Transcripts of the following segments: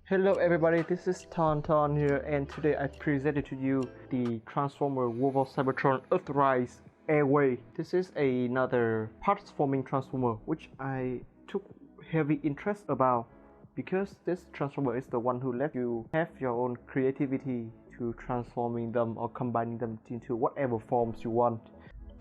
Hello everybody, this is TonTon here, and today I presented to you the Transformer Wolf Cybertron Earthrise Airwave. This is another parts forming transformer which I took heavy interest about because this transformer is the one who let you have your own creativity to transforming them or combining them into whatever forms you want.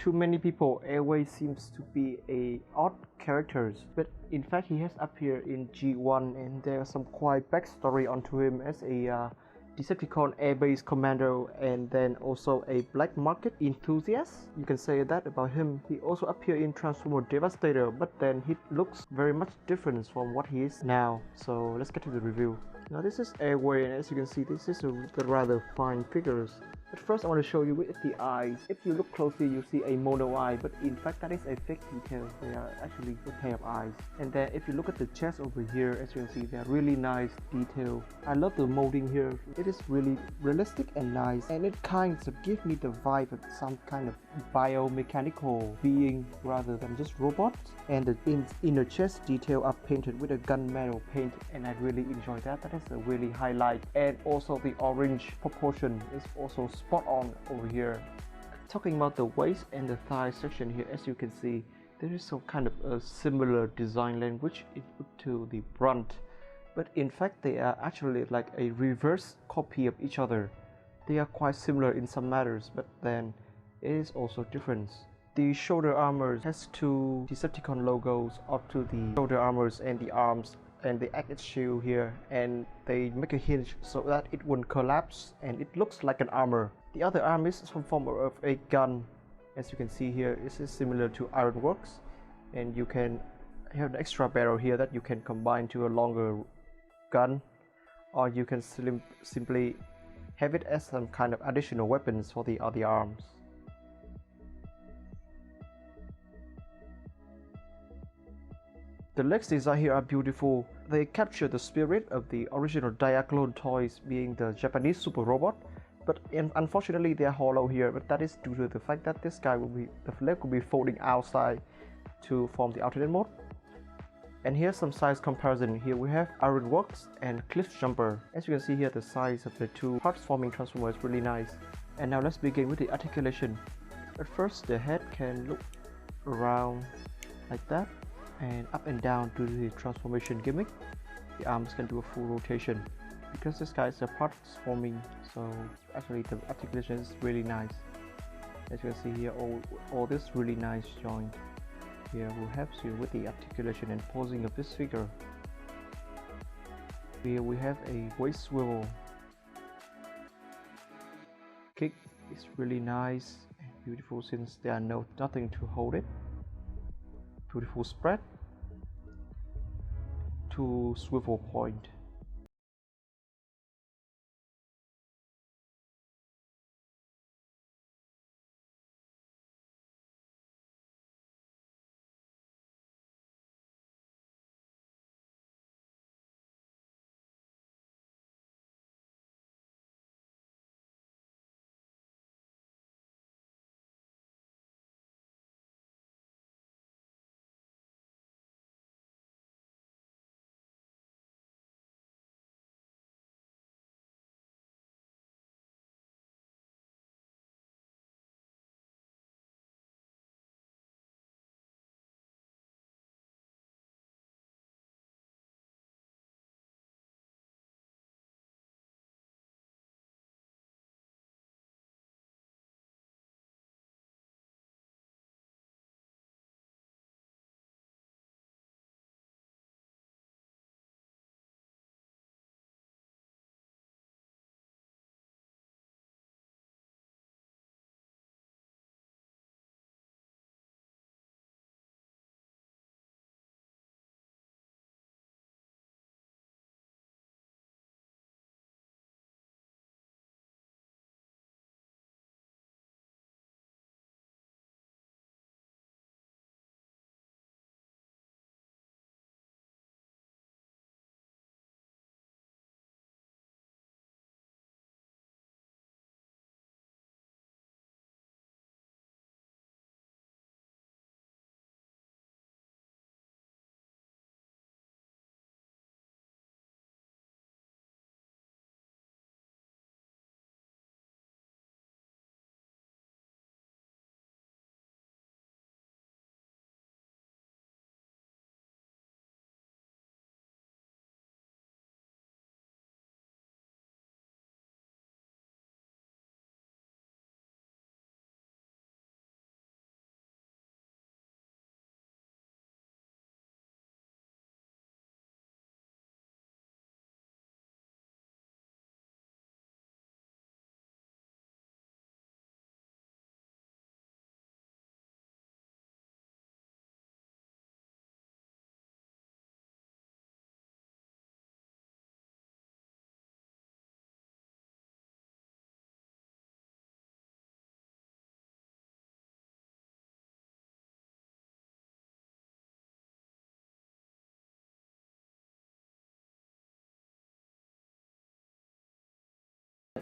To many people, Airwave seems to be a odd characters, but in fact he has appeared in G1 and there's some quite backstory onto him as a Decepticon airbase commander and then also a black market enthusiast. You can say that about him. He also appeared in Transformer Devastator, but then he looks very much different from what he is now. So let's get to the review. Now this is Airwave, and as you can see, this is a rather fine figures. But first I want to show you with the eyes. If you look closely, you see a mono eye, but in fact that is a fake detail. They are actually a pair of eyes. And then if you look at the chest over here, as you can see, they are really nice detail. I love the molding here. It is really realistic and nice, and it kind of gives me the vibe of some kind of biomechanical being rather than just robots. And the inner chest detail are painted with a gunmetal paint, and I really enjoy that. That is a really highlight. And also the orange proportion is also spot on over here. Talking about the waist and the thigh section here, as you can see, there is some kind of a similar design language input to the brunt, but in fact they are actually like a reverse copy of each other. They are quite similar in some matters, but then it is also different. The shoulder armor has two Decepticon logos up to the shoulder armors and the arms, and they act as shield here, and they make a hinge so that it won't collapse and it looks like an armor. The other arm is some form of a gun. As you can see here, this is similar to Ironworks, and you can have an extra barrel here that you can combine to a longer gun, or you can simply have it as some kind of additional weapons for the other arms. The legs design here are beautiful. They capture the spirit of the original Diaclone toys, being the Japanese super robot, but unfortunately they are hollow here, but that is due to the fact that this guy the leg will be folding outside to form the alternate mode. And here's some size comparison. Here we have Ironworks and Cliff Jumper. As you can see here, the size of the two parts forming transformers is really nice. And now let's begin with the articulation. At first, the head can look around like that, and up and down to the transformation gimmick. The arms can do a full rotation. Because this guy is a parts forming, so actually the articulation is really nice. As you can see here, all this really nice joint here will help you with the articulation and posing of this figure. Here we have a waist swivel. Kick is really nice and beautiful since there are nothing to hold it. Beautiful spread to swivel point.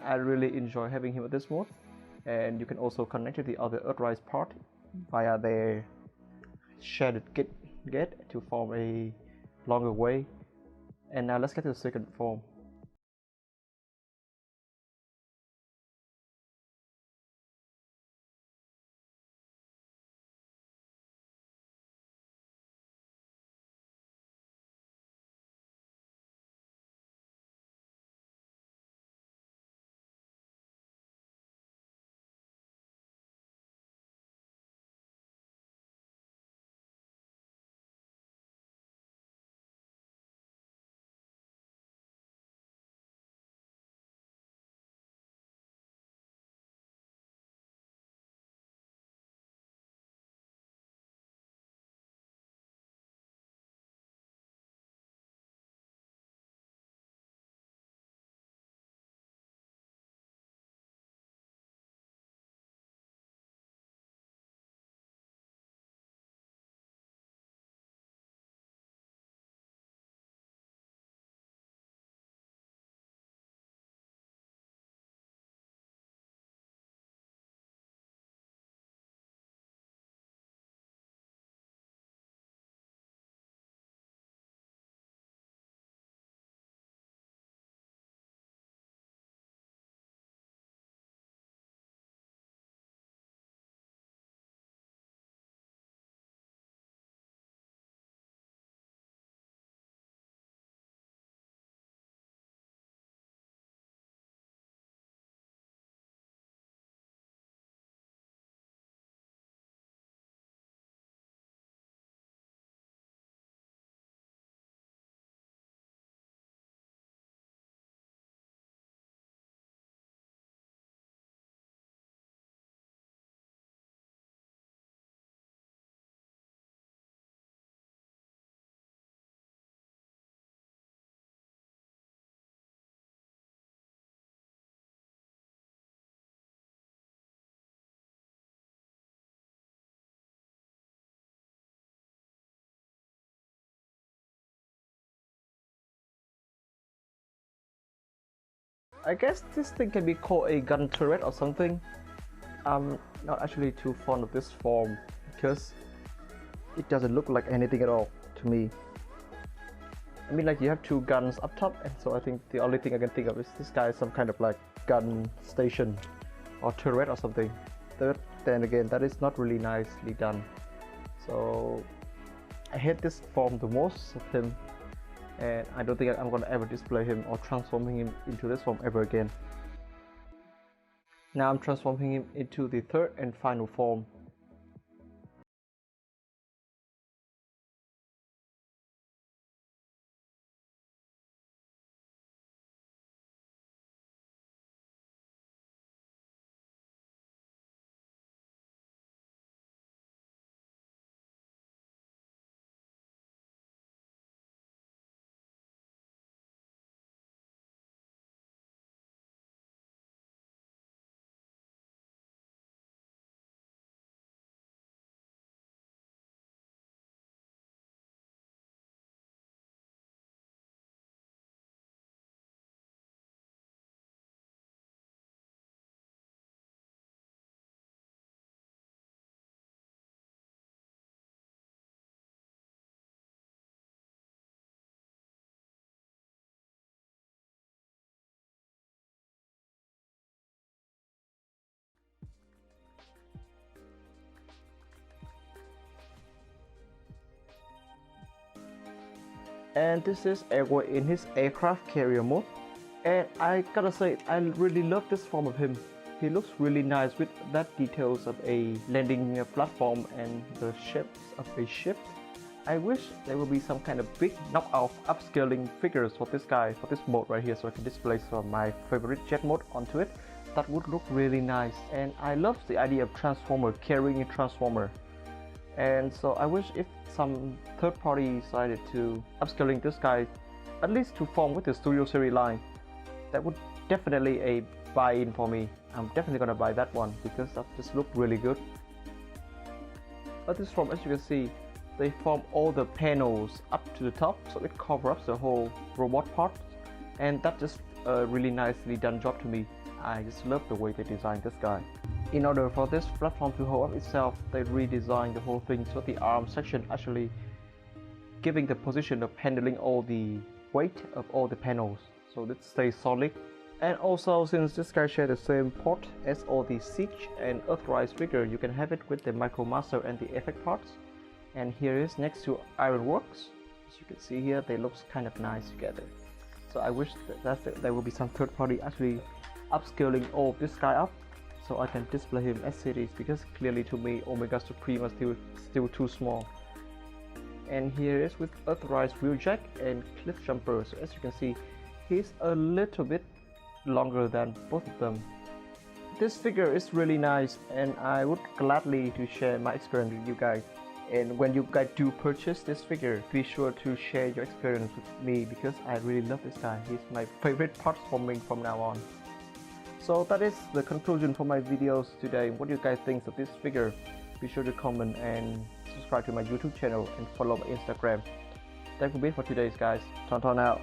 I really enjoy having him with this mode. And you can also connect to the other Earthrise part via their shaded gate to form a longer way. And now let's get to the second form. I guess this thing can be called a gun turret or something. I'm not actually too fond of this form because it doesn't look like anything at all to me. I mean, like, you have two guns up top, and so I think the only thing I can think of is this guy is some kind of like gun station or turret or something. Then again, that is not really nicely done. So I hate this form the most of him, and I don't think I'm gonna ever display him or transforming him into this form ever again. Now I'm transforming him into the third and final form. And this is Airwave in his aircraft carrier mode, and I gotta say, I really love this form of him. He looks really nice with that details of a landing platform and the shapes of a ship. I wish there will be some kind of big knockout upscaling figures for this guy, for this mode right here, so I can display some of my favorite jet mode onto it. That would look really nice, and I love the idea of transformer carrying a transformer. And so I wish if some third party decided to upscaling this guy at least to form with the Studio Series line, that would definitely a buy-in for me. I'm definitely gonna buy that one because that just looked really good. But this form, as you can see, they form all the panels up to the top, so it covers up the whole robot part, and that just a really nicely done job to me. I just love the way they designed this guy. In order for this platform to hold up itself, they redesigned the whole thing so the arm section actually giving the position of handling all the weight of all the panels, so it stays solid. And also, since this guy shares the same port as all the Siege and Earthrise figure, you can have it with the Micromaster and the effect parts. And here is next to Ironworks. As you can see here, they look kind of nice together. So I wish that there will be some third party actually upscaling all of this guy up, so I can display him as it is, because clearly to me Omega Supreme are still too small. And here is with Earthrise Wheeljack and Cliff Jumper. So as you can see, he's a little bit longer than both of them. This figure is really nice, and I would gladly to share my experience with you guys. And when you guys do purchase this figure, be sure to share your experience with me, because I really love this guy. He's my favorite parts forming from now on. So that is the conclusion for my videos today. What do you guys think of this figure? Be sure to comment and subscribe to my YouTube channel and follow my Instagram. That will be it for today, guys. TonTon out.